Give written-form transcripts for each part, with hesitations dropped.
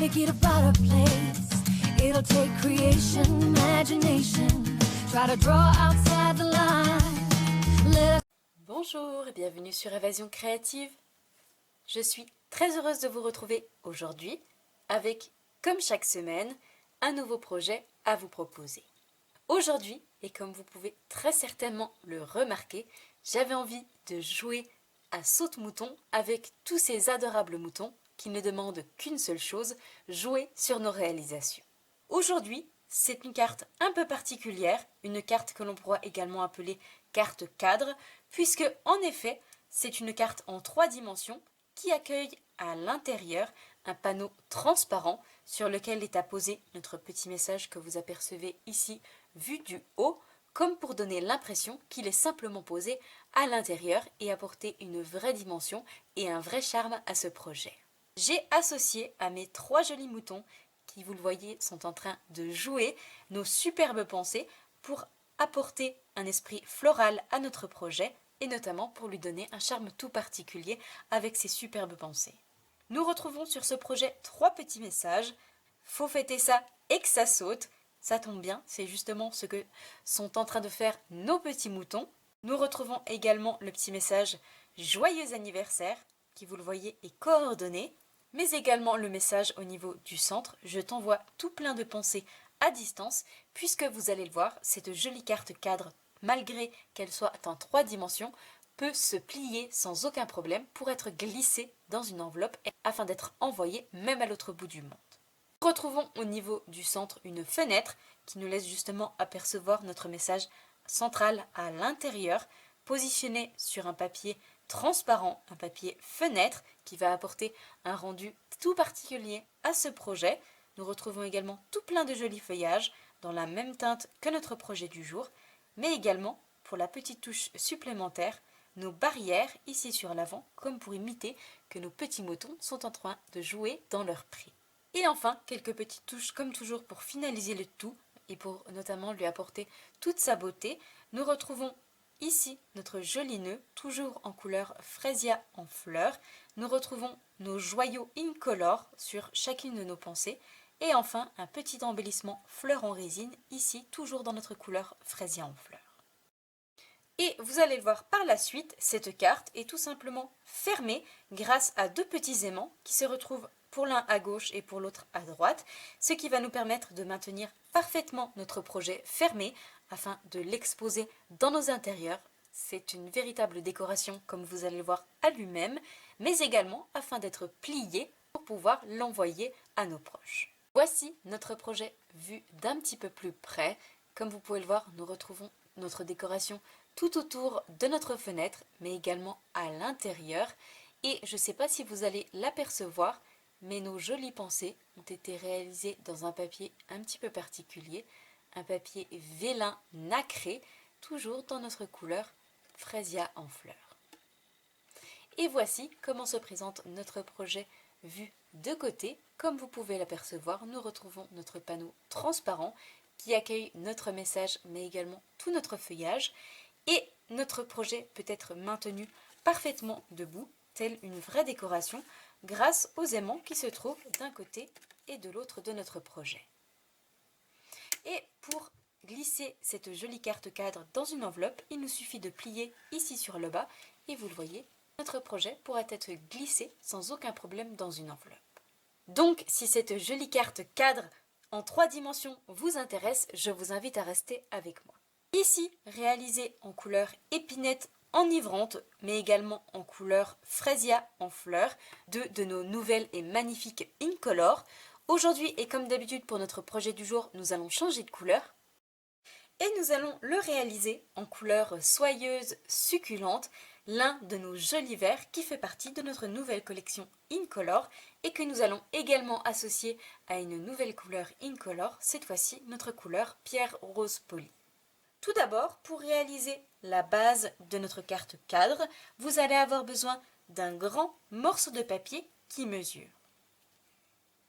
make it a better place. It'll take creation, imagination. Try to draw outside the line. Bonjour et bienvenue sur Évasion Créative. Je suis très heureuse de vous retrouver aujourd'hui avec, comme chaque semaine, un nouveau projet à vous proposer. Aujourd'hui, et comme vous pouvez très certainement le remarquer, j'avais envie de jouer à saute-mouton avec tous ces adorables moutons qui ne demandent qu'une seule chose, jouer sur nos réalisations. Aujourd'hui, c'est une carte un peu particulière, une carte que l'on pourra également appeler carte cadre, puisque en effet, c'est une carte en 3 dimensions qui accueille à l'intérieur un panneau transparent sur lequel est apposé notre petit message que vous apercevez ici, vu du haut, comme pour donner l'impression qu'il est simplement posé à l'intérieur et apporter une vraie dimension et un vrai charme à ce projet. J'ai associé à mes 3 jolis moutons, qui vous le voyez sont en train de jouer, nos superbes pensées pour apporter un esprit floral à notre projet et notamment pour lui donner un charme tout particulier avec ces superbes pensées. Nous retrouvons sur ce projet 3 petits messages. Faut fêter ça et que ça saute. Ça tombe bien, c'est justement ce que sont en train de faire nos petits moutons. Nous retrouvons également le petit message joyeux anniversaire, qui vous le voyez est coordonné, mais également le message au niveau du centre. Je t'envoie tout plein de pensées à distance, puisque vous allez le voir, cette jolie carte cadre, malgré qu'elle soit en 3 dimensions, peut se plier sans aucun problème pour être glissée dans une enveloppe afin d'être envoyée même à l'autre bout du monde. Nous retrouvons au niveau du centre une fenêtre qui nous laisse justement apercevoir notre message central à l'intérieur, positionné sur un papier transparent, un papier fenêtre qui va apporter un rendu tout particulier à ce projet. Nous retrouvons également tout plein de jolis feuillages dans la même teinte que notre projet du jour, mais également, pour la petite touche supplémentaire, nos barrières ici sur l'avant, comme pour imiter que nos petits moutons sont en train de jouer dans leur prix. Et enfin, quelques petites touches comme toujours pour finaliser le tout et pour notamment lui apporter toute sa beauté. Nous retrouvons ici notre joli nœud, toujours en couleur Fresia en fleurs. Nous retrouvons nos joyaux incolores sur chacune de nos pensées. Et enfin, un petit embellissement fleurs en résine, ici toujours dans notre couleur Fresia en fleurs. Et vous allez le voir par la suite, cette carte est tout simplement fermée grâce à 2 petits aimants qui se retrouvent pour l'un à gauche et pour l'autre à droite, ce qui va nous permettre de maintenir parfaitement notre projet fermé afin de l'exposer dans nos intérieurs. C'est une véritable décoration comme vous allez le voir à lui-même, mais également afin d'être plié pour pouvoir l'envoyer à nos proches. Voici notre projet vu d'un petit peu plus près. Comme vous pouvez le voir, nous retrouvons notre décoration tout autour de notre fenêtre, mais également à l'intérieur. Et je ne sais pas si vous allez l'apercevoir, mais nos jolies pensées ont été réalisées dans un papier un petit peu particulier, un papier vélin nacré, toujours dans notre couleur Fresia en fleurs. Et voici comment se présente notre projet vu de côté. Comme vous pouvez l'apercevoir, nous retrouvons notre panneau transparent qui accueille notre message, mais également tout notre feuillage. Et notre projet peut être maintenu parfaitement debout, telle une vraie décoration, grâce aux aimants qui se trouvent d'un côté et de l'autre de notre projet. Et pour glisser cette jolie carte cadre dans une enveloppe, il nous suffit de plier ici sur le bas, et vous le voyez, notre projet pourra être glissé sans aucun problème dans une enveloppe. Donc, si cette jolie carte cadre en 3 dimensions vous intéresse, je vous invite à rester avec moi. Ici, réalisé en couleur épinette enivrante, mais également en couleur Fresia en fleurs, 2 de nos nouvelles et magnifiques Incolor. Aujourd'hui, et comme d'habitude pour notre projet du jour, nous allons changer de couleur. Et nous allons le réaliser en couleur soyeuse, succulente, l'un de nos jolis verts qui fait partie de notre nouvelle collection Incolor et que nous allons également associer à une nouvelle couleur Incolor, cette fois-ci notre couleur pierre rose polie. Tout d'abord, pour réaliser la base de notre carte cadre, vous allez avoir besoin d'un grand morceau de papier qui mesure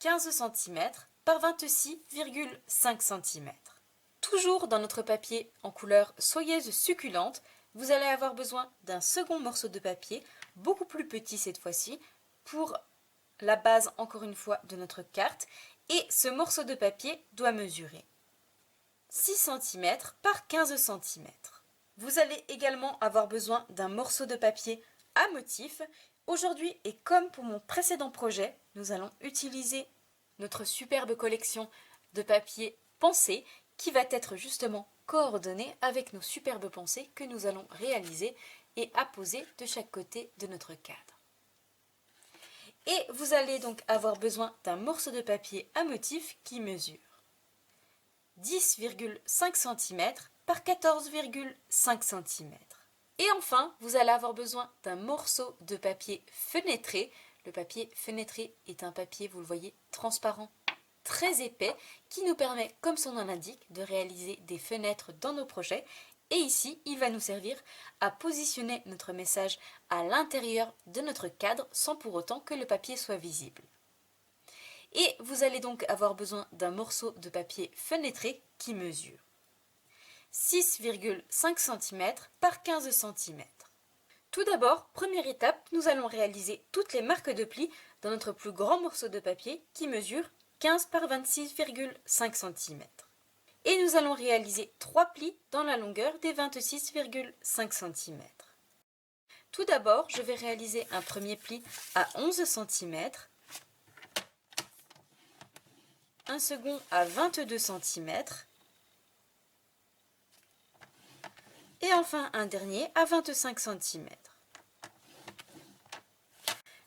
15 cm par 26,5 cm. Toujours dans notre papier en couleur soyeuse succulente, vous allez avoir besoin d'un second morceau de papier, beaucoup plus petit cette fois-ci, pour la base encore une fois de notre carte et ce morceau de papier doit mesurer 6 cm par 15 cm. Vous allez également avoir besoin d'un morceau de papier à motif. Aujourd'hui, et comme pour mon précédent projet, nous allons utiliser notre superbe collection de papier pensée qui va être justement coordonnée avec nos superbes pensées que nous allons réaliser et apposer de chaque côté de notre cadre. Et vous allez donc avoir besoin d'un morceau de papier à motif qui mesure 10,5 cm par 14,5 cm. Et enfin, vous allez avoir besoin d'un morceau de papier fenêtré. Le papier fenêtré est un papier, vous le voyez, transparent, très épais, qui nous permet, comme son nom l'indique, de réaliser des fenêtres dans nos projets. Et ici, il va nous servir à positionner notre message à l'intérieur de notre cadre sans pour autant que le papier soit visible. Et vous allez donc avoir besoin d'un morceau de papier fenêtré qui mesure 6,5 cm par 15 cm. Tout d'abord, première étape, nous allons réaliser toutes les marques de plis dans notre plus grand morceau de papier qui mesure 15 par 26,5 cm. Et nous allons réaliser 3 plis dans la longueur des 26,5 cm. Tout d'abord, je vais réaliser un premier pli à 11 cm, un second à 22 cm, et enfin un dernier à 25 cm.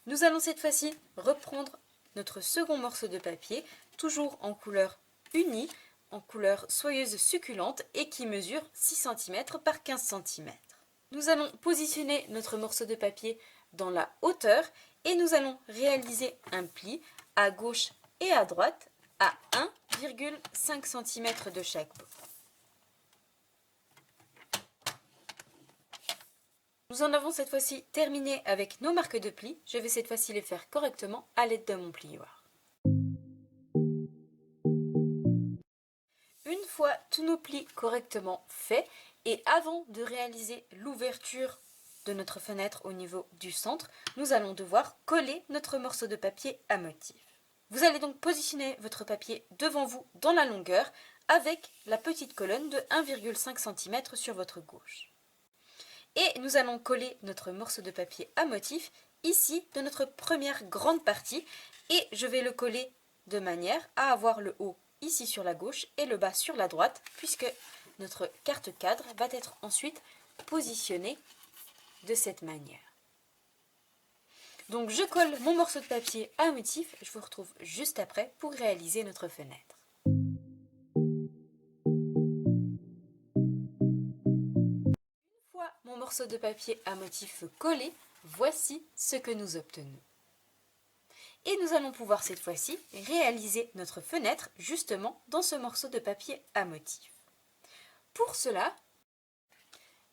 Nous allons cette fois-ci reprendre notre second morceau de papier, toujours en couleur unie, en couleur soyeuse succulente et qui mesure 6 cm par 15 cm. Nous allons positionner notre morceau de papier dans la hauteur et nous allons réaliser un pli à gauche et à droite à 1,5 cm de chaque bord. Nous en avons cette fois-ci terminé avec nos marques de plis. Je vais cette fois-ci les faire correctement à l'aide de mon plioir. Une fois tous nos plis correctement faits et avant de réaliser l'ouverture de notre fenêtre au niveau du centre, nous allons devoir coller notre morceau de papier à motif. Vous allez donc positionner votre papier devant vous dans la longueur avec la petite colonne de 1,5 cm sur votre gauche. Et nous allons coller notre morceau de papier à motif ici de notre première grande partie et je vais le coller de manière à avoir le haut ici sur la gauche et le bas sur la droite puisque notre carte cadre va être ensuite positionnée de cette manière. Donc je colle mon morceau de papier à motif, je vous retrouve juste après pour réaliser notre fenêtre. Mon morceau de papier à motif collé, voici ce que nous obtenons. Et nous allons pouvoir cette fois-ci réaliser notre fenêtre justement dans ce morceau de papier à motif. Pour cela,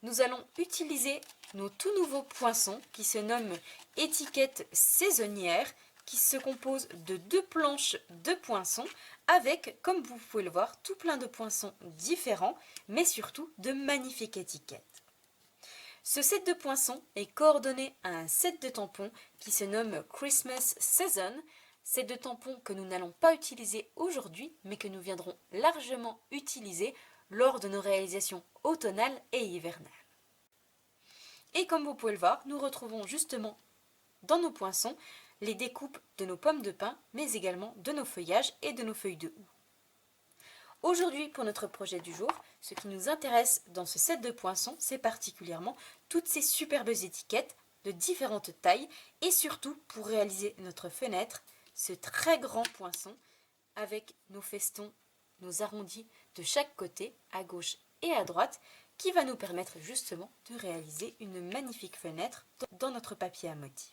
nous allons utiliser nos tout nouveaux poinçons qui se nomment étiquettes saisonnières qui se composent de 2 planches de poinçons avec, comme vous pouvez le voir, tout plein de poinçons différents mais surtout de magnifiques étiquettes. Ce set de poinçons est coordonné à un set de tampons qui se nomme Christmas Season, set de tampons que nous n'allons pas utiliser aujourd'hui, mais que nous viendrons largement utiliser lors de nos réalisations automnales et hivernales. Et comme vous pouvez le voir, nous retrouvons justement dans nos poinçons les découpes de nos pommes de pin, mais également de nos feuillages et de nos feuilles de houx. Aujourd'hui, pour notre projet du jour, ce qui nous intéresse dans ce set de poinçons, c'est particulièrement toutes ces superbes étiquettes de différentes tailles et surtout pour réaliser notre fenêtre, ce très grand poinçon avec nos festons, nos arrondis de chaque côté, à gauche et à droite, qui va nous permettre justement de réaliser une magnifique fenêtre dans notre papier à motif.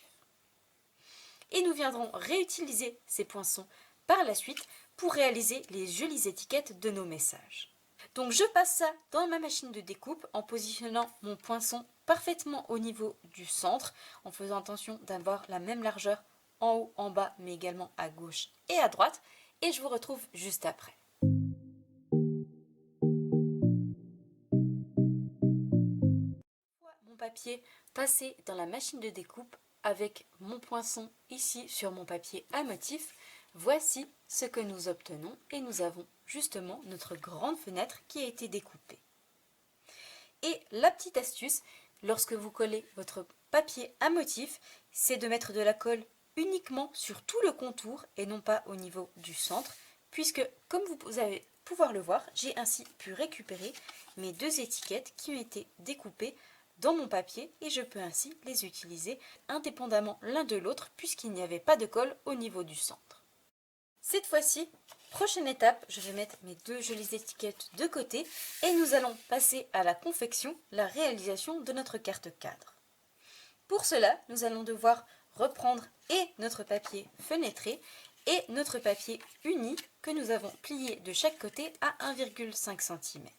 Et nous viendrons réutiliser ces poinçons par la suite pour réaliser les jolies étiquettes de nos messages. Donc je passe ça dans ma machine de découpe en positionnant mon poinçon parfaitement au niveau du centre, en faisant attention d'avoir la même largeur en haut, en bas, mais également à gauche et à droite. Et je vous retrouve juste après. Mon papier passé dans la machine de découpe, avec mon poinçon ici sur mon papier à motif, voici ce que nous obtenons et nous avons justement notre grande fenêtre qui a été découpée. Et la petite astuce, lorsque vous collez votre papier à motif, c'est de mettre de la colle uniquement sur tout le contour et non pas au niveau du centre, puisque comme vous allez pouvoir le voir, j'ai ainsi pu récupérer mes deux étiquettes qui ont été découpées dans mon papier et je peux ainsi les utiliser indépendamment l'un de l'autre puisqu'il n'y avait pas de colle au niveau du centre. Cette fois-ci, prochaine étape, je vais mettre mes deux jolies étiquettes de côté et nous allons passer à la confection, la réalisation de notre carte cadre. Pour cela, nous allons devoir reprendre et notre papier fenêtré et notre papier uni que nous avons plié de chaque côté à 1,5 cm.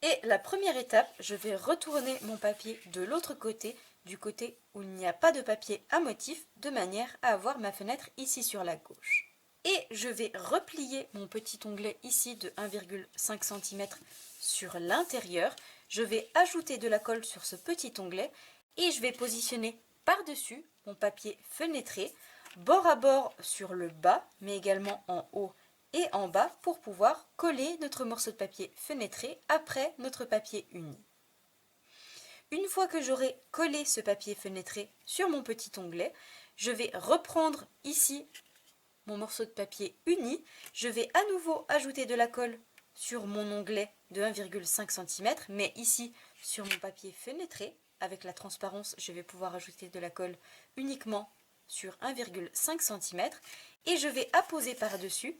Et la première étape, je vais retourner mon papier de l'autre côté, du côté où il n'y a pas de papier à motif, de manière à avoir ma fenêtre ici sur la gauche. Et je vais replier mon petit onglet ici de 1,5 cm sur l'intérieur. Je vais ajouter de la colle sur ce petit onglet et je vais positionner par-dessus mon papier fenêtré, bord à bord sur le bas, mais également en haut et en bas pour pouvoir coller notre morceau de papier fenêtré après notre papier uni. Une fois que j'aurai collé ce papier fenêtré sur mon petit onglet, je vais reprendre ici mon morceau de papier uni. Je vais à nouveau ajouter de la colle sur mon onglet de 1,5 cm, mais ici sur mon papier fenêtré. Avec la transparence, je vais pouvoir ajouter de la colle uniquement sur 1,5 cm et je vais apposer par-dessus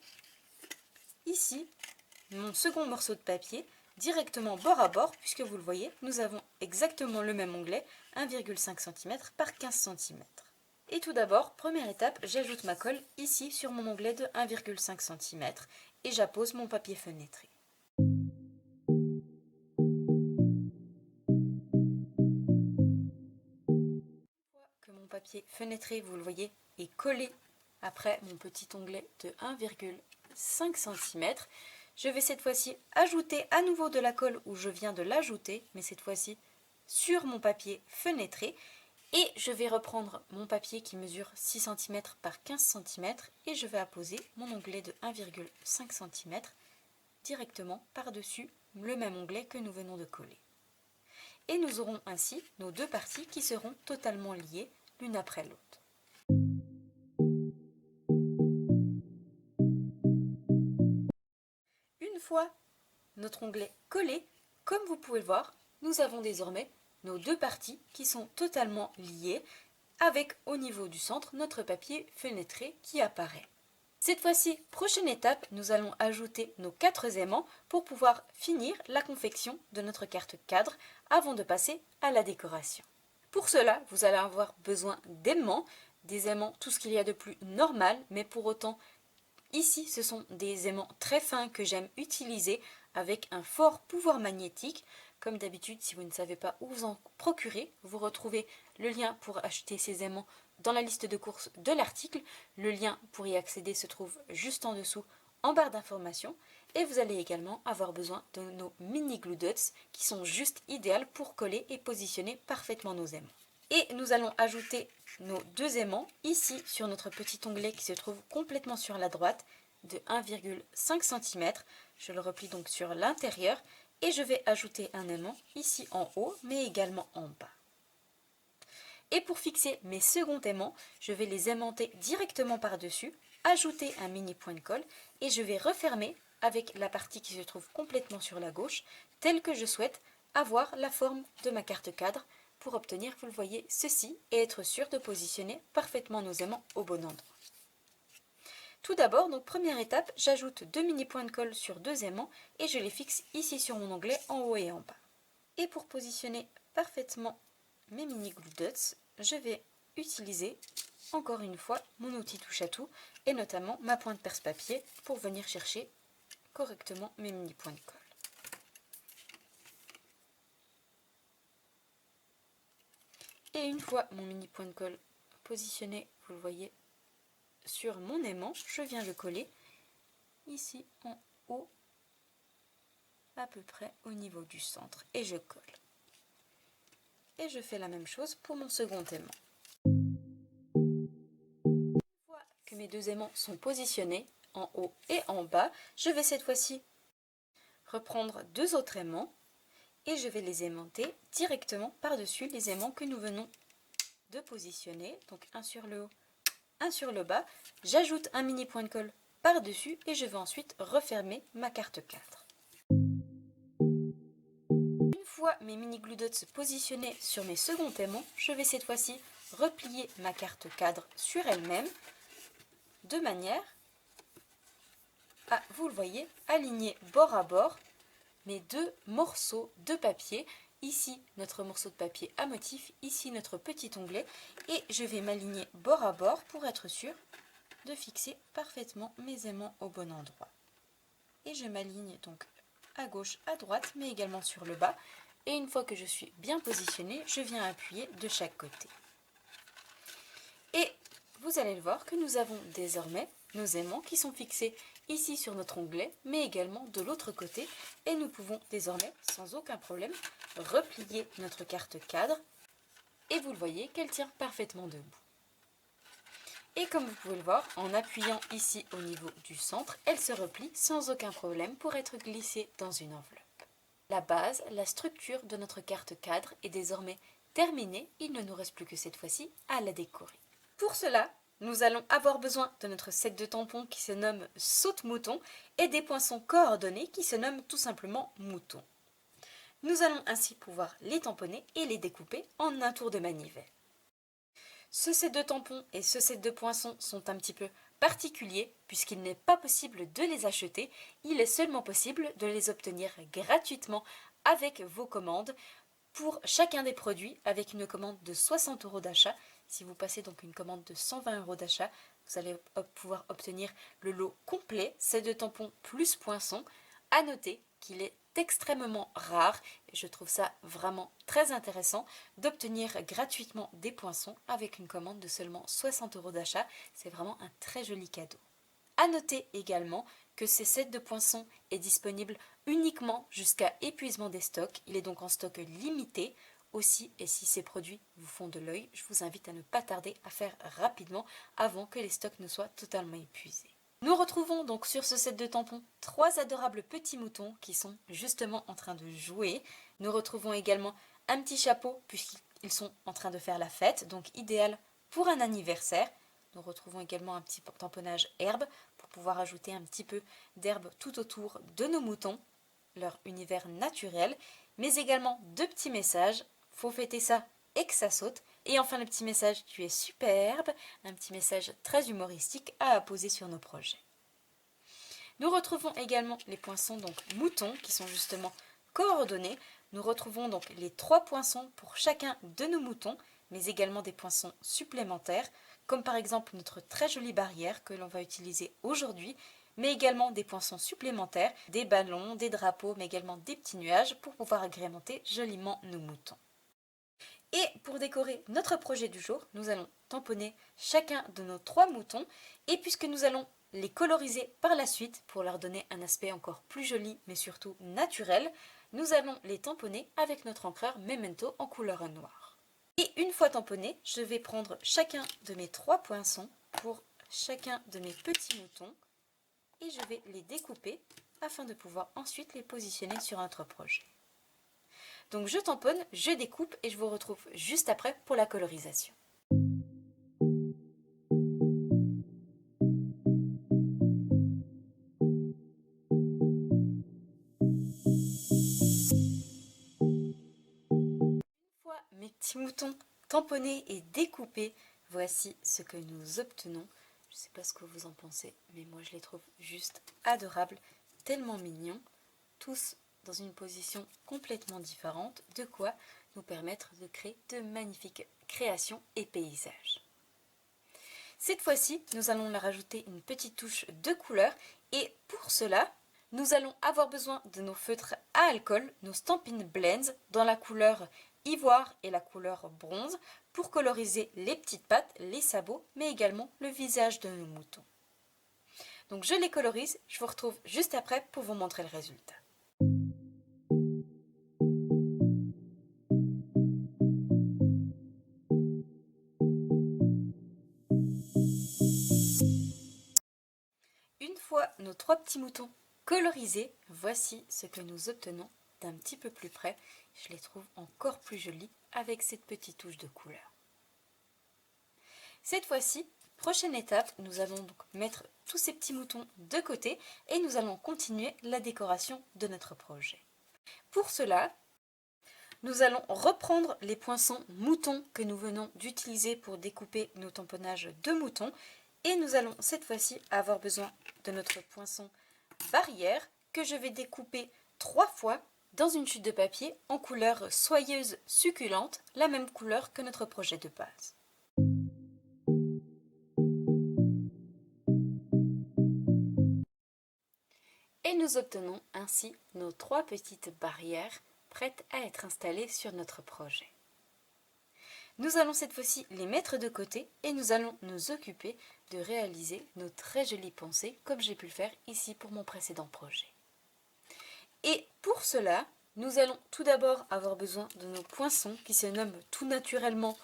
ici mon second morceau de papier directement bord à bord, puisque vous le voyez, nous avons exactement le même onglet, 1,5 cm par 15 cm. Et tout d'abord, première étape, j'ajoute ma colle ici sur mon onglet de 1,5 cm et j'appose mon papier fenêtré. Que mon papier fenêtré, vous le voyez, est collé après mon petit onglet de 1,5 cm, je vais cette fois-ci ajouter à nouveau de la colle où je viens de l'ajouter, mais cette fois-ci sur mon papier fenêtré. Et je vais reprendre mon papier qui mesure 6 cm par 15 cm et je vais apposer mon onglet de 1,5 cm directement par-dessus le même onglet que nous venons de coller. Et nous aurons ainsi nos deux parties qui seront totalement liées l'une après l'autre. Une fois notre onglet collé, comme vous pouvez le voir, nous avons désormais nos deux parties qui sont totalement liées avec au niveau du centre notre papier fenêtré qui apparaît. Cette fois-ci, prochaine étape, nous allons ajouter nos 4 aimants pour pouvoir finir la confection de notre carte cadre avant de passer à la décoration. Pour cela, vous allez avoir besoin d'aimants, des aimants, tout ce qu'il y a de plus normal, mais pour autant, ici, ce sont des aimants très fins que j'aime utiliser avec un fort pouvoir magnétique. Comme d'habitude, si vous ne savez pas où vous en procurer, vous retrouvez le lien pour acheter ces aimants dans la liste de courses de l'article. Le lien pour y accéder se trouve juste en dessous en barre d'informations. Et vous allez également avoir besoin de nos mini glue dots qui sont juste idéales pour coller et positionner parfaitement nos aimants. Et nous allons ajouter nos deux aimants ici sur notre petit onglet qui se trouve complètement sur la droite de 1,5 cm. Je le replie donc sur l'intérieur et je vais ajouter un aimant ici en haut mais également en bas. Et pour fixer mes seconds aimants, je vais les aimanter directement par-dessus, ajouter un mini point de colle et je vais refermer avec la partie qui se trouve complètement sur la gauche, telle que je souhaite avoir la forme de ma carte cadre pour obtenir, vous le voyez, ceci et être sûr de positionner parfaitement nos aimants au bon endroit. Tout d'abord, donc première étape, j'ajoute 2 mini points de colle sur 2 aimants et je les fixe ici sur mon onglet en haut et en bas. Et pour positionner parfaitement mes mini glue dots, je vais utiliser encore une fois mon outil touche à tout et notamment ma pointe perce-papier pour venir chercher correctement mes mini points de colle. Et une fois mon mini point de colle positionné, vous le voyez, sur mon aimant, je viens le coller ici en haut, à peu près au niveau du centre, et je colle. Et je fais la même chose pour mon second aimant. mes deux aimants sont positionnés en haut et en bas, je vais cette fois-ci reprendre deux autres aimants et je vais les aimanter directement par-dessus les aimants que nous venons de positionner. Donc un sur le haut, un sur le bas. J'ajoute un mini point de colle par-dessus et je vais ensuite refermer ma carte cadre. Une fois mes mini glue dots positionnés sur mes seconds aimants, je vais cette fois-ci replier ma carte cadre sur elle-même de manière à, vous le voyez, aligner bord à bord mes deux morceaux de papier. Ici notre morceau de papier à motif, ici notre petit onglet, et je vais m'aligner bord à bord pour être sûr de fixer parfaitement mes aimants au bon endroit. Et je m'aligne donc à gauche, à droite, mais également sur le bas. Et une fois que je suis bien positionnée, je viens appuyer de chaque côté. Et vous allez le voir que nous avons désormais nos aimants qui sont fixés ici sur notre onglet, mais également de l'autre côté. Et nous pouvons désormais, sans aucun problème, replier notre carte cadre. Et vous le voyez qu'elle tient parfaitement debout. Et comme vous pouvez le voir, en appuyant ici au niveau du centre, elle se replie sans aucun problème pour être glissée dans une enveloppe. La base, la structure de notre carte cadre est désormais terminée. Il ne nous reste plus que cette fois-ci à la décorer. Pour cela, nous allons avoir besoin de notre set de tampons qui se nomme saute-mouton et des poinçons coordonnés qui se nomment tout simplement mouton. Nous allons ainsi pouvoir les tamponner et les découper en un tour de manivelle. Ce set de tampons et ce set de poinçons sont un petit peu particuliers puisqu'il n'est pas possible de les acheter, il est seulement possible de les obtenir gratuitement avec vos commandes pour chacun des produits avec une commande de 60 € d'achat. Si vous passez donc une commande de 120 € d'achat, vous allez pouvoir obtenir le lot complet, set de tampons plus poinçons. À noter qu'il est extrêmement rare et je trouve ça vraiment très intéressant d'obtenir gratuitement des poinçons avec une commande de seulement 60 € d'achat. C'est vraiment un très joli cadeau. À noter également que ces sets de poinçons est disponible uniquement jusqu'à épuisement des stocks. Il est donc en stock limité aussi, et si ces produits vous font de l'œil, je vous invite à ne pas tarder à faire rapidement avant que les stocks ne soient totalement épuisés. Nous retrouvons donc sur ce set de tampons 3 adorables petits moutons qui sont justement en train de jouer. Nous retrouvons également un petit chapeau puisqu'ils sont en train de faire la fête, donc idéal pour un anniversaire. Nous retrouvons également un petit tamponnage herbe pour pouvoir ajouter un petit peu d'herbe tout autour de nos moutons, leur univers naturel, mais également deux petits messages, faut fêter ça et que ça saute. Et enfin le petit message, tu es superbe, un petit message très humoristique à apposer sur nos projets. Nous retrouvons également les poinçons donc moutons qui sont justement coordonnés. Nous retrouvons donc les 3 poinçons pour chacun de nos moutons, mais également des poinçons supplémentaires, comme par exemple notre très jolie barrière que l'on va utiliser aujourd'hui, mais également des poinçons supplémentaires, des ballons, des drapeaux, mais également des petits nuages pour pouvoir agrémenter joliment nos moutons. Et pour décorer notre projet du jour, nous allons tamponner chacun de nos 3 moutons, et puisque nous allons les coloriser par la suite pour leur donner un aspect encore plus joli, mais surtout naturel, nous allons les tamponner avec notre encreur Memento en couleur noire. Et une fois tamponnés, je vais prendre chacun de mes 3 poinçons pour chacun de mes petits moutons, et je vais les découper afin de pouvoir ensuite les positionner sur notre projet. Donc je tamponne, je découpe et je vous retrouve juste après pour la colorisation. Une fois mes petits moutons tamponnés et découpés, voici ce que nous obtenons. Je ne sais pas ce que vous en pensez, mais moi je les trouve juste adorables, tellement mignons, tous dans une position complètement différente, de quoi nous permettre de créer de magnifiques créations et paysages. Cette fois-ci, nous allons leur rajouter une petite touche de couleur et pour cela, nous allons avoir besoin de nos feutres à alcool, nos Stampin' Blends dans la couleur ivoire et la couleur bronze pour coloriser les petites pattes, les sabots, mais également le visage de nos moutons. Donc je les colorise, je vous retrouve juste après pour vous montrer le résultat. nos 3 petits moutons colorisés, voici ce que nous obtenons d'un petit peu plus près. Je les trouve encore plus jolis avec cette petite touche de couleur. Cette fois-ci, prochaine étape, nous allons donc mettre tous ces petits moutons de côté et nous allons continuer la décoration de notre projet. Pour cela, nous allons reprendre les poinçons moutons que nous venons d'utiliser pour découper nos tamponnages de moutons et nous allons cette fois-ci avoir besoin de notre poinçon barrière que je vais découper 3 fois dans une chute de papier en couleur soyeuse succulente, la même couleur que notre projet de base. Et nous obtenons ainsi nos 3 petites barrières prêtes à être installées sur notre projet. Nous allons cette fois-ci les mettre de côté et nous allons nous occuper de réaliser nos très jolies pensées comme j'ai pu le faire ici pour mon précédent projet. Et pour cela, nous allons tout d'abord avoir besoin de nos poinçons qui se nomment tout naturellement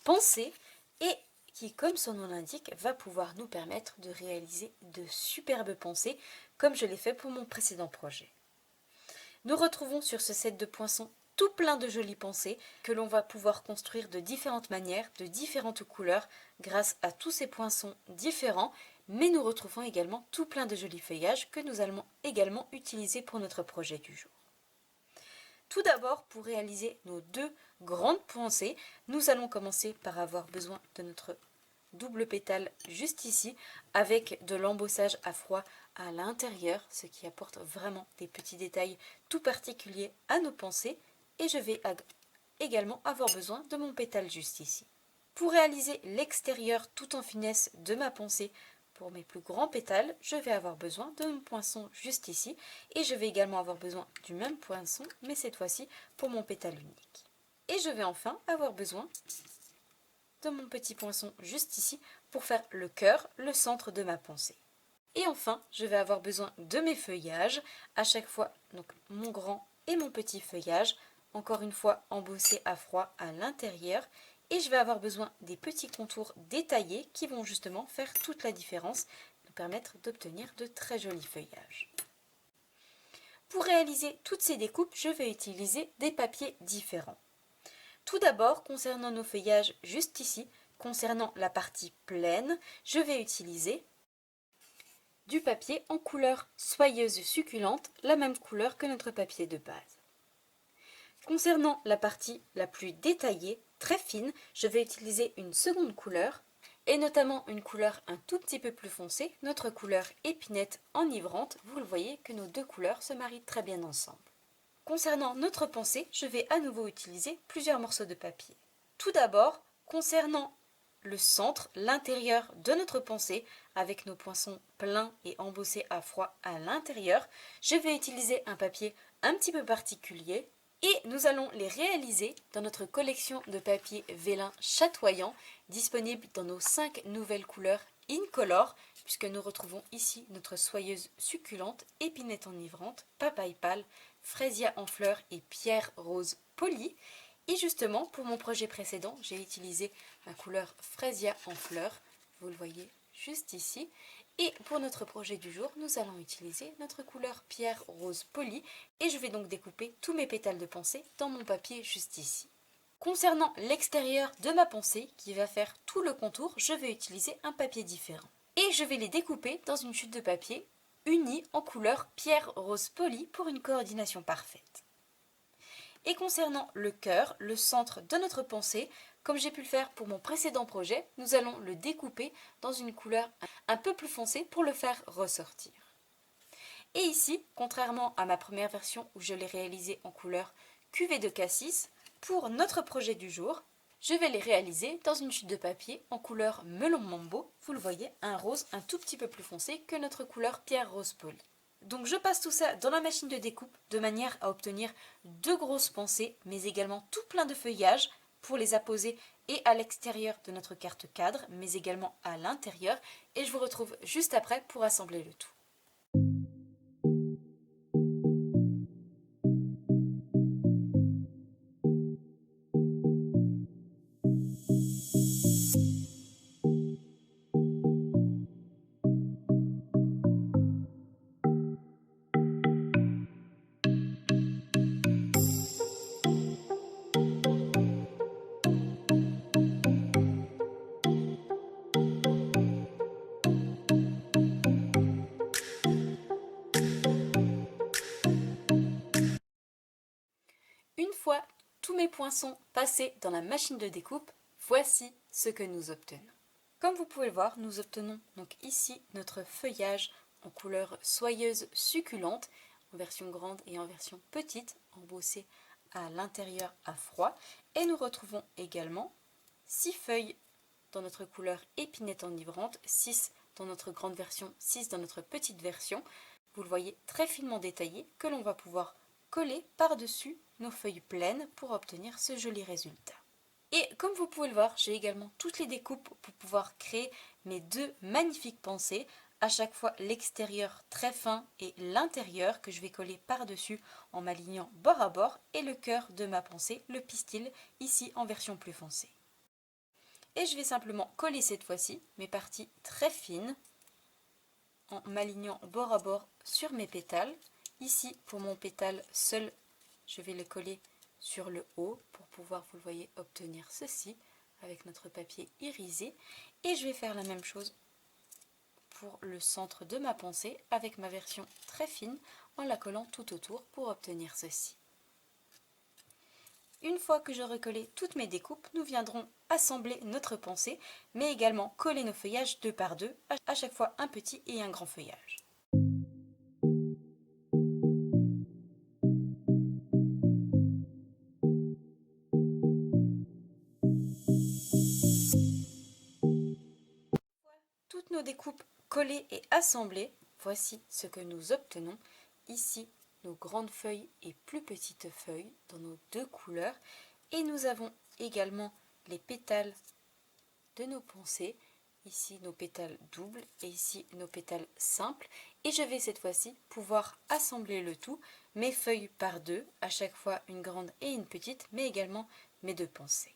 pensées et qui, comme son nom l'indique, va pouvoir nous permettre de réaliser de superbes pensées comme je l'ai fait pour mon précédent projet. Nous retrouvons sur ce set de poinçons tout plein de jolies pensées que l'on va pouvoir construire de différentes manières, de différentes couleurs grâce à tous ces poinçons différents, mais nous retrouvons également tout plein de jolis feuillages que nous allons également utiliser pour notre projet du jour. Tout d'abord, pour réaliser nos 2 grandes pensées, nous allons commencer par avoir besoin de notre double pétale juste ici avec de l'embossage à froid à l'intérieur, ce qui apporte vraiment des petits détails tout particuliers à nos pensées. Et je vais également avoir besoin de mon pétale juste ici. Pour réaliser l'extérieur tout en finesse de ma pensée pour mes plus grands pétales, je vais avoir besoin de mon poinçon juste ici et je vais également avoir besoin du même poinçon mais cette fois-ci pour mon pétale unique. Et je vais enfin avoir besoin de mon petit poinçon juste ici pour faire le cœur, le centre de ma pensée. Et enfin, je vais avoir besoin de mes feuillages, à chaque fois donc mon grand et mon petit feuillage, encore une fois embossé à froid à l'intérieur, et je vais avoir besoin des petits contours détaillés qui vont justement faire toute la différence, nous permettre d'obtenir de très jolis feuillages. Pour réaliser toutes ces découpes, je vais utiliser des papiers différents. Tout d'abord, concernant nos feuillages juste ici, concernant la partie pleine, je vais utiliser du papier en couleur soyeuse succulente, la même couleur que notre papier de base. Concernant la partie la plus détaillée, très fine, je vais utiliser une seconde couleur, et notamment une couleur un tout petit peu plus foncée, notre couleur épinette enivrante. Vous le voyez que nos 2 couleurs se marient très bien ensemble. Concernant notre pensée, je vais à nouveau utiliser plusieurs morceaux de papier. Tout d'abord, concernant le centre, l'intérieur de notre pensée, avec nos poinçons pleins et embossés à froid à l'intérieur, je vais utiliser un papier un petit peu particulier et nous allons les réaliser dans notre collection de papier vélin chatoyant, disponible dans nos 5 nouvelles couleurs Incolore, puisque nous retrouvons ici notre soyeuse succulente, épinette enivrante, papaye pâle, fraisia en fleurs et pierre rose polie. Et justement, pour mon projet précédent, j'ai utilisé la couleur fraisia en fleurs, vous le voyez juste ici. Et pour notre projet du jour, nous allons utiliser notre couleur pierre rose polie et je vais donc découper tous mes pétales de pensée dans mon papier juste ici. Concernant l'extérieur de ma pensée, qui va faire tout le contour, je vais utiliser un papier différent. Et je vais les découper dans une chute de papier unie en couleur pierre rose polie pour une coordination parfaite. Et concernant le cœur, le centre de notre pensée, comme j'ai pu le faire pour mon précédent projet, nous allons le découper dans une couleur un peu plus foncée pour le faire ressortir. Et ici, contrairement à ma première version où je l'ai réalisé en couleur cuvée de cassis, pour notre projet du jour, je vais les réaliser dans une chute de papier en couleur melon mambo, vous le voyez, un rose un tout petit peu plus foncé que notre couleur pierre rose polie. Donc je passe tout ça dans la machine de découpe de manière à obtenir 2 grosses pensées, mais également tout plein de feuillages pour les apposer et à l'extérieur de notre carte cadre, mais également à l'intérieur. Et je vous retrouve juste après pour assembler le tout. fois tous mes poinçons passés dans la machine de découpe, voici ce que nous obtenons. Comme vous pouvez le voir, nous obtenons donc ici notre feuillage en couleur soyeuse succulente, en version grande et en version petite, embossée à l'intérieur à froid. Et nous retrouvons également 6 feuilles dans notre couleur épinette enivrante, 6 dans notre grande version, 6 dans notre petite version. Vous le voyez très finement détaillé, que l'on va pouvoir coller par-dessus nos feuilles pleines pour obtenir ce joli résultat. Et comme vous pouvez le voir, j'ai également toutes les découpes pour pouvoir créer mes deux magnifiques pensées, à chaque fois l'extérieur très fin et l'intérieur que je vais coller par-dessus en m'alignant bord à bord, et le cœur de ma pensée, le pistil, ici en version plus foncée. Et je vais simplement coller cette fois-ci mes parties très fines en m'alignant bord à bord sur mes pétales. Ici, pour mon pétale seul, je vais le coller sur le haut pour pouvoir, vous le voyez, obtenir ceci avec notre papier irisé. Et je vais faire la même chose pour le centre de ma pensée avec ma version très fine en la collant tout autour pour obtenir ceci. Une fois que j'aurai collé toutes mes découpes, nous viendrons assembler notre pensée, mais également coller nos feuillages deux par deux, à chaque fois un petit et un grand feuillage. Toutes nos découpes collées et assemblées, voici ce que nous obtenons. Ici, nos grandes feuilles et plus petites feuilles dans nos deux couleurs. Et nous avons également les pétales de nos pensées. Ici, nos pétales doubles et ici, nos pétales simples. Et je vais cette fois-ci pouvoir assembler le tout, mes feuilles par deux, à chaque fois une grande et une petite, mais également mes deux pensées.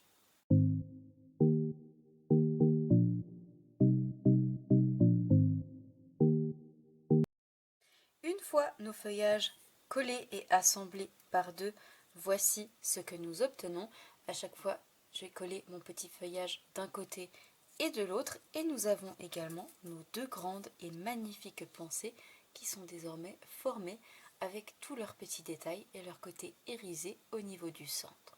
Une fois nos feuillages collés et assemblés par deux, voici ce que nous obtenons. À chaque fois, je vais coller mon petit feuillage d'un côté et de l'autre. Et nous avons également nos deux grandes et magnifiques pensées qui sont désormais formées avec tous leurs petits détails et leur côté irisé au niveau du centre.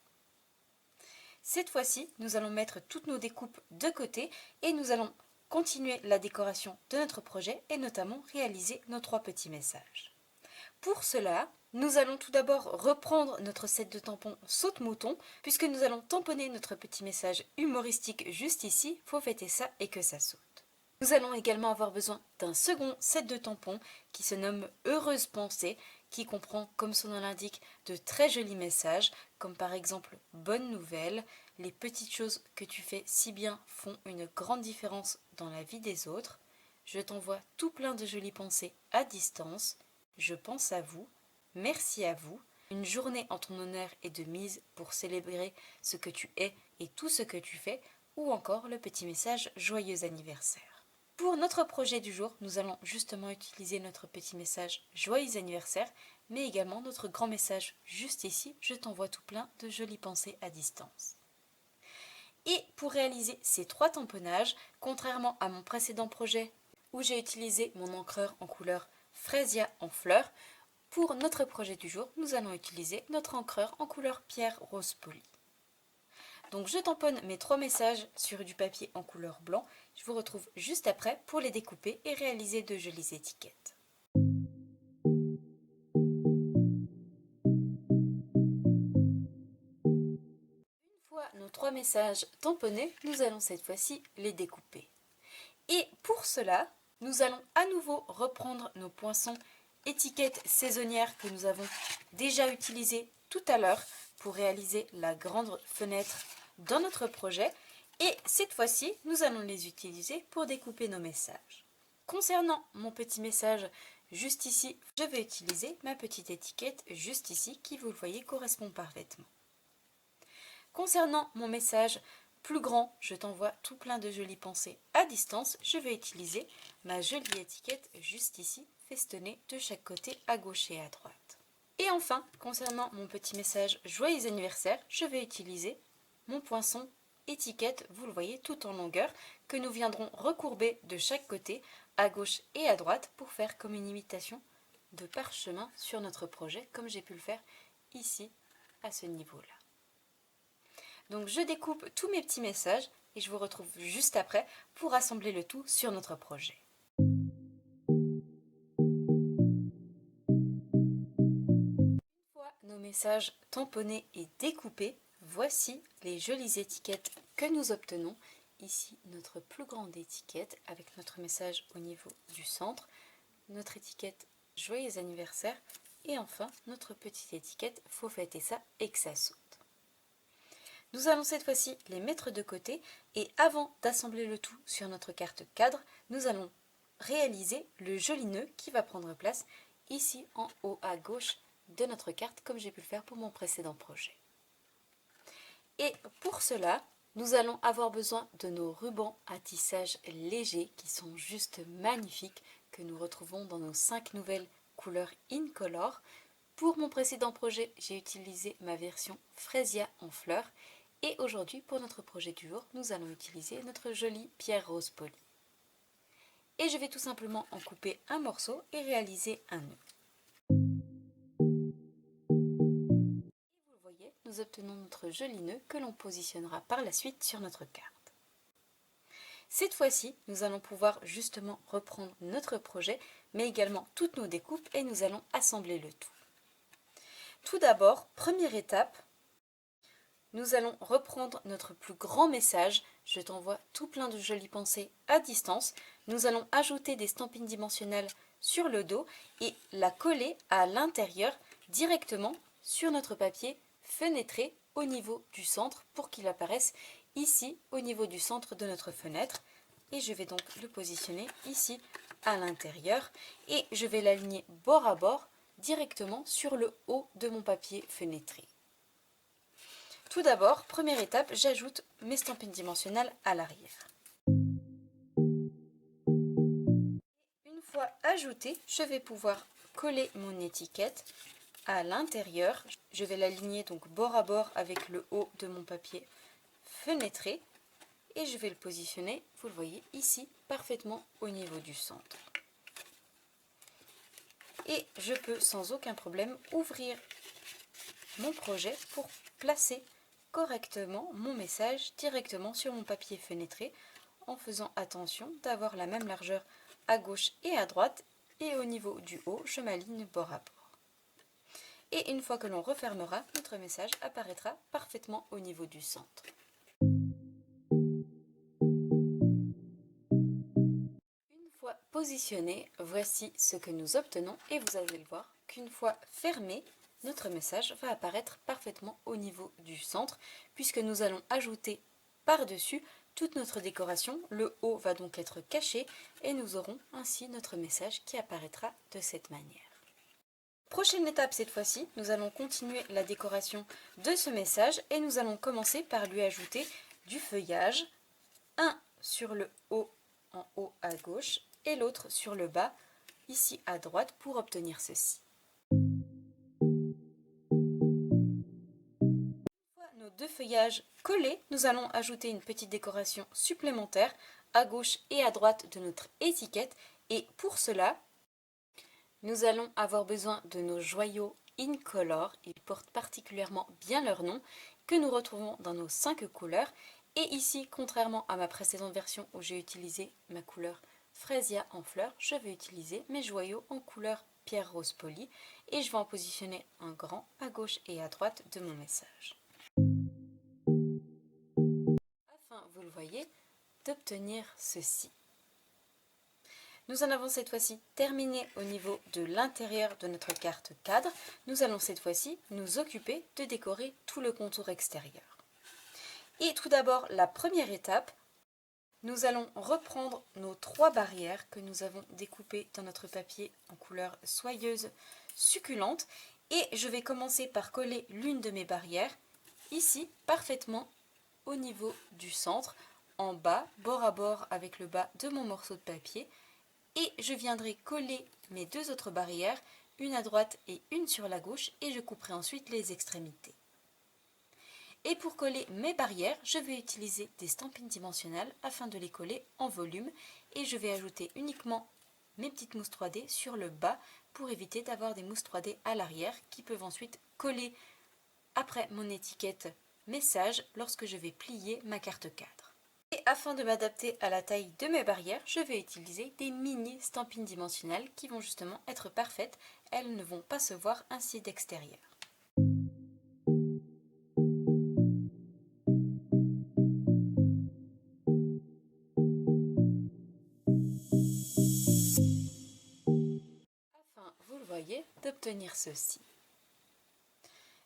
Cette fois-ci, nous allons mettre toutes nos découpes de côté et nous allons continuer la décoration de notre projet et notamment réaliser nos trois petits messages. Pour cela, nous allons tout d'abord reprendre notre set de tampons saute-mouton puisque nous allons tamponner notre petit message humoristique juste ici, faut fêter ça et que ça saute. Nous allons également avoir besoin d'un second set de tampons qui se nomme Heureuse Pensée, qui comprend, comme son nom l'indique, de très jolis messages, comme par exemple Bonne nouvelle, les petites choses que tu fais si bien font une grande différence dans la vie des autres, je t'envoie tout plein de jolies pensées à distance, je pense à vous, merci à vous, une journée en ton honneur est de mise pour célébrer ce que tu es et tout ce que tu fais, ou encore le petit message Joyeux anniversaire. Pour notre projet du jour, nous allons justement utiliser notre petit message Joyeux anniversaire, mais également notre grand message juste ici, je t'envoie tout plein de jolies pensées à distance. Et pour réaliser ces trois tamponnages, contrairement à mon précédent projet où j'ai utilisé mon encreur en couleur Frésia en fleurs, pour notre projet du jour, nous allons utiliser notre encreur en couleur pierre rose poli. Donc je tamponne mes trois messages sur du papier en couleur blanc. Je vous retrouve juste après pour les découper et réaliser de jolies étiquettes. Une fois nos trois messages tamponnés, nous allons cette fois-ci les découper. Et pour cela, nous allons à nouveau reprendre nos poinçons étiquettes saisonnières que nous avons déjà utilisées tout à l'heure pour réaliser la grande fenêtre dans notre projet. Et cette fois-ci, nous allons les utiliser pour découper nos messages. Concernant mon petit message juste ici, je vais utiliser ma petite étiquette juste ici qui, vous le voyez, correspond parfaitement. Concernant mon message plus grand, je t'envoie tout plein de jolies pensées à distance, je vais utiliser ma jolie étiquette juste ici, festonnée de chaque côté à gauche et à droite. Et enfin, concernant mon petit message Joyeux anniversaire, je vais utiliser mon poinçon étiquette, vous le voyez, tout en longueur, que nous viendrons recourber de chaque côté, à gauche et à droite, pour faire comme une imitation de parchemin sur notre projet, comme j'ai pu le faire ici à ce niveau-là. Donc je découpe tous mes petits messages et je vous retrouve juste après pour assembler le tout sur notre projet. Une fois nos messages tamponnés et découpés, voici les jolies étiquettes que nous obtenons. Ici notre plus grande étiquette avec notre message au niveau du centre, notre étiquette joyeux anniversaire et enfin notre petite étiquette faut fêter ça et que ça saute. Nous allons cette fois-ci les mettre de côté et avant d'assembler le tout sur notre carte cadre, nous allons réaliser le joli nœud qui va prendre place ici en haut à gauche de notre carte comme j'ai pu le faire pour mon précédent projet. Et pour cela, nous allons avoir besoin de nos rubans à tissage léger qui sont juste magnifiques que nous retrouvons dans nos 5 nouvelles couleurs Incolor. Pour mon précédent projet, j'ai utilisé ma version Fresia en fleurs. Et aujourd'hui, pour notre projet du jour, nous allons utiliser notre jolie pierre rose polie. Et je vais tout simplement en couper un morceau et réaliser un nœud. Et vous le voyez, nous obtenons notre joli nœud que l'on positionnera par la suite sur notre carte. Cette fois-ci, nous allons pouvoir justement reprendre notre projet, mais également toutes nos découpes et nous allons assembler le tout. Tout d'abord, première étape, nous allons reprendre notre plus grand message. Je t'envoie tout plein de jolies pensées à distance. Nous allons ajouter des stampines dimensionnelles sur le dos et la coller à l'intérieur directement sur notre papier fenêtré au niveau du centre pour qu'il apparaisse ici au niveau du centre de notre fenêtre. Et je vais donc le positionner ici à l'intérieur et je vais l'aligner bord à bord directement sur le haut de mon papier fenêtré. Tout d'abord, première étape, j'ajoute mes stampines dimensionnelles à l'arrière. Une fois ajoutée, je vais pouvoir coller mon étiquette à l'intérieur. Je vais l'aligner donc bord à bord avec le haut de mon papier fenêtré et je vais le positionner, vous le voyez ici, parfaitement au niveau du centre. Et je peux sans aucun problème ouvrir mon projet pour placer correctement mon message directement sur mon papier fenêtré en faisant attention d'avoir la même largeur à gauche et à droite et au niveau du haut je m'aligne bord à bord. Et une fois que l'on refermera, notre message apparaîtra parfaitement au niveau du centre. Une fois positionné, voici ce que nous obtenons et vous allez le voir qu'une fois fermé, notre message va apparaître parfaitement au niveau du centre puisque nous allons ajouter par-dessus toute notre décoration. Le haut va donc être caché et nous aurons ainsi notre message qui apparaîtra de cette manière. Prochaine étape cette fois-ci, nous allons continuer la décoration de ce message et nous allons commencer par lui ajouter du feuillage, un sur le haut en haut à gauche et l'autre sur le bas ici à droite pour obtenir ceci. Nos deux feuillages collés, nous allons ajouter une petite décoration supplémentaire à gauche et à droite de notre étiquette et pour cela, nous allons avoir besoin de nos joyaux Incolor, ils portent particulièrement bien leur nom, que nous retrouvons dans nos 5 couleurs. Et ici, contrairement à ma précédente version où j'ai utilisé ma couleur Fresia en fleurs, je vais utiliser mes joyaux en couleur pierre rose polie et je vais en positionner un grand à gauche et à droite de mon message. Afin, vous le voyez, d'obtenir ceci. Nous en avons cette fois-ci terminé au niveau de l'intérieur de notre carte cadre. Nous allons cette fois-ci nous occuper de décorer tout le contour extérieur. Et tout d'abord, la première étape, nous allons reprendre nos 3 barrières que nous avons découpées dans notre papier en couleur soyeuse succulente. Et je vais commencer par coller l'une de mes barrières, ici, parfaitement au niveau du centre, en bas, bord à bord avec le bas de mon morceau de papier. Et je viendrai coller mes 2 autres barrières, une à droite et une sur la gauche, et je couperai ensuite les extrémités. Et pour coller mes barrières, je vais utiliser des stampines dimensionnelles afin de les coller en volume, et je vais ajouter uniquement mes petites mousses 3D sur le bas pour éviter d'avoir des mousses 3D à l'arrière qui peuvent ensuite coller après mon étiquette message lorsque je vais plier ma carte cadre. Et afin de m'adapter à la taille de mes barrières, je vais utiliser des mini stampines dimensionnelles qui vont justement être parfaites. Elles ne vont pas se voir ainsi d'extérieur. Afin, vous le voyez, d'obtenir ceci.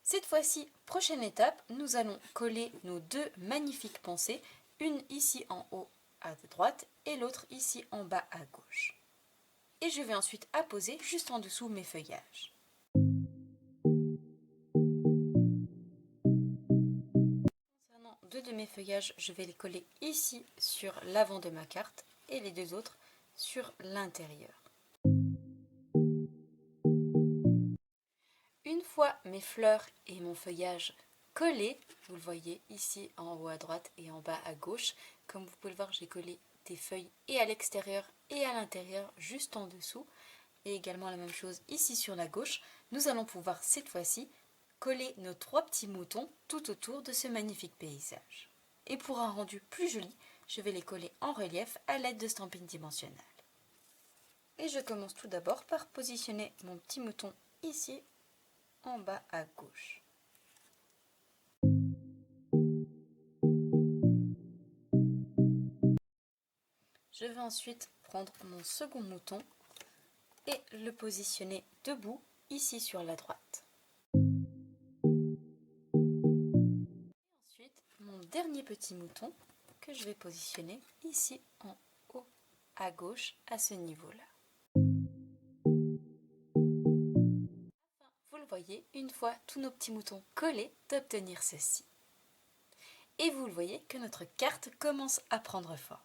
Cette fois-ci, prochaine étape, nous allons coller nos deux magnifiques pensées, une ici en haut à droite et l'autre ici en bas à gauche. Et je vais ensuite apposer juste en dessous mes feuillages. Concernant deux de mes feuillages, je vais les coller ici sur l'avant de ma carte et les deux autres sur l'intérieur. Une fois mes fleurs et mon feuillage collés, vous le voyez ici en haut à droite et en bas à gauche, comme vous pouvez le voir, j'ai collé des feuilles et à l'extérieur et à l'intérieur juste en dessous, et également la même chose ici sur la gauche. Nous allons pouvoir cette fois-ci coller nos trois petits moutons tout autour de ce magnifique paysage. Et pour un rendu plus joli, je vais les coller en relief à l'aide de stampines dimensionnelles. Et je commence tout d'abord par positionner mon petit mouton ici en bas à gauche. Je vais ensuite prendre mon second mouton et le positionner debout ici sur la droite. Ensuite, mon dernier petit mouton que je vais positionner ici en haut à gauche à ce niveau-là. Vous le voyez, une fois tous nos petits moutons collés, d'obtenir ceci. Et vous le voyez que notre carte commence à prendre forme.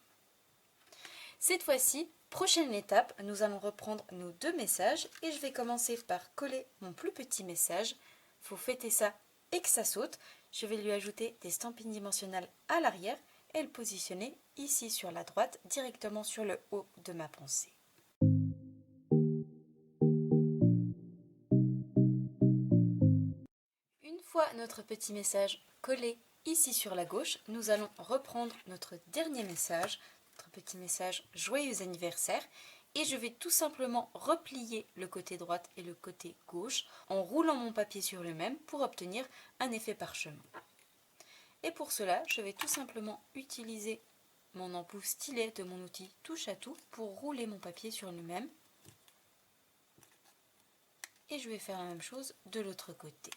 Cette fois-ci, prochaine étape, nous allons reprendre nos deux messages et je vais commencer par coller mon plus petit message. Il faut fêter ça et que ça saute. Je vais lui ajouter des stampines dimensionnelles à l'arrière et le positionner ici sur la droite, directement sur le haut de ma pensée. Une fois notre petit message collé ici sur la gauche, nous allons reprendre notre dernier message, notre petit message joyeux anniversaire, et je vais tout simplement replier le côté droite et le côté gauche en roulant mon papier sur le même pour obtenir un effet parchemin. Et pour cela, je vais tout simplement utiliser mon embout stylet de mon outil touche à tout pour rouler mon papier sur le même. Et je vais faire la même chose de l'autre côté.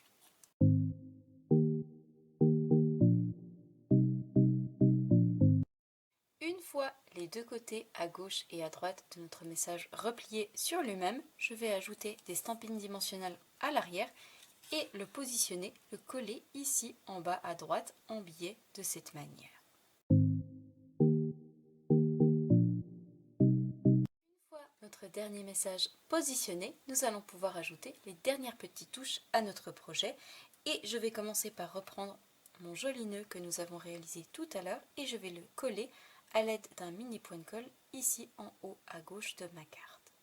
Une fois les deux côtés à gauche et à droite de notre message repliés sur lui-même, je vais ajouter des stampines dimensionnelles à l'arrière et le positionner, le coller ici en bas à droite en biais de cette manière. Une fois notre dernier message positionné, nous allons pouvoir ajouter les dernières petites touches à notre projet et je vais commencer par reprendre mon joli nœud que nous avons réalisé tout à l'heure et je vais le coller à l'aide d'un mini point de colle ici en haut à gauche de ma carte.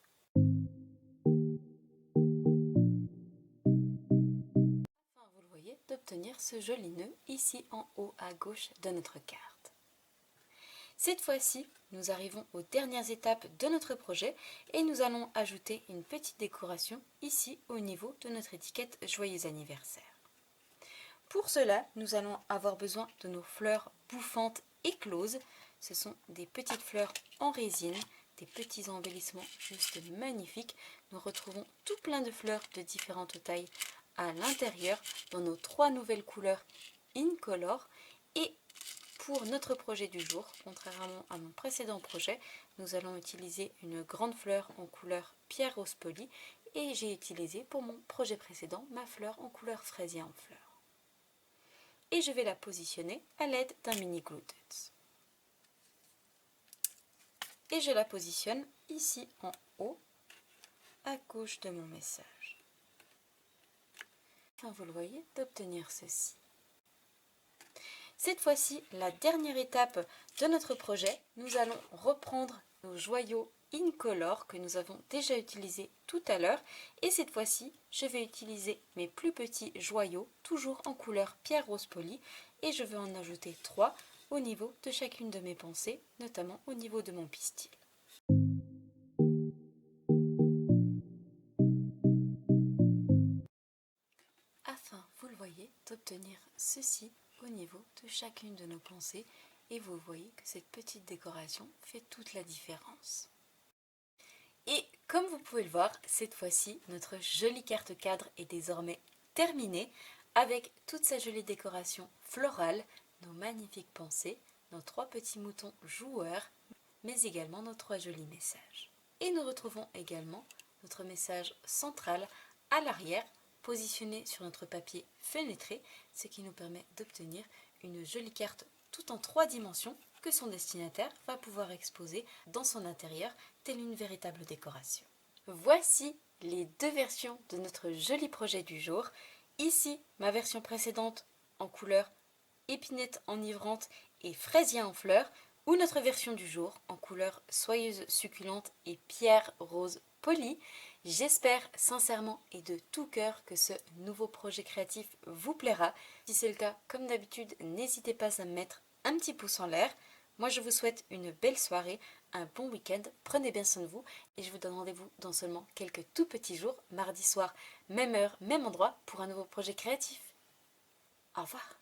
Enfin, vous le voyez, d'obtenir ce joli nœud ici en haut à gauche de notre carte. Cette fois-ci, nous arrivons aux dernières étapes de notre projet et nous allons ajouter une petite décoration ici au niveau de notre étiquette Joyeux anniversaire. Pour cela, nous allons avoir besoin de nos fleurs bouffantes écloses. Ce sont des petites fleurs en résine, des petits embellissements juste magnifiques. Nous retrouvons tout plein de fleurs de différentes tailles à l'intérieur dans nos trois nouvelles couleurs Incolor. Et pour notre projet du jour, contrairement à mon précédent projet, nous allons utiliser une grande fleur en couleur pierre rose polie et j'ai utilisé pour mon projet précédent ma fleur en couleur fraisier en fleurs. Et je vais la positionner à l'aide d'un mini glue dots. Et je la positionne ici en haut, à gauche de mon message. Enfin, vous le voyez, d'obtenir ceci. Cette fois-ci, la dernière étape de notre projet, nous allons reprendre nos joyaux Incolore que nous avons déjà utilisé tout à l'heure. Et cette fois-ci, je vais utiliser mes plus petits joyaux, toujours en couleur pierre rose polie. Et je vais en ajouter 3 au niveau de chacune de mes pensées, notamment au niveau de mon pistil. Afin, vous le voyez, d'obtenir ceci au niveau de chacune de nos pensées. Et vous voyez que cette petite décoration fait toute la différence. Et comme vous pouvez le voir, cette fois-ci, notre jolie carte cadre est désormais terminée avec toute sa jolie décoration florale, nos magnifiques pensées, nos 3 petits moutons joueurs, mais également nos 3 jolis messages. Et nous retrouvons également notre message central à l'arrière, positionné sur notre papier fenêtré, ce qui nous permet d'obtenir une jolie carte tout en 3 dimensions que son destinataire va pouvoir exposer dans son intérieur, telle une véritable décoration. Voici les 2 versions de notre joli projet du jour. Ici, ma version précédente en couleur épinette enivrante et fraisier en fleurs, ou notre version du jour en couleur soyeuse succulente et pierre rose polie. J'espère sincèrement et de tout cœur que ce nouveau projet créatif vous plaira. Si c'est le cas, comme d'habitude, n'hésitez pas à me mettre un petit pouce en l'air. Moi, je vous souhaite une belle soirée, un bon week-end, prenez bien soin de vous et je vous donne rendez-vous dans seulement quelques tout petits jours, mardi soir, même heure, même endroit, pour un nouveau projet créatif. Au revoir.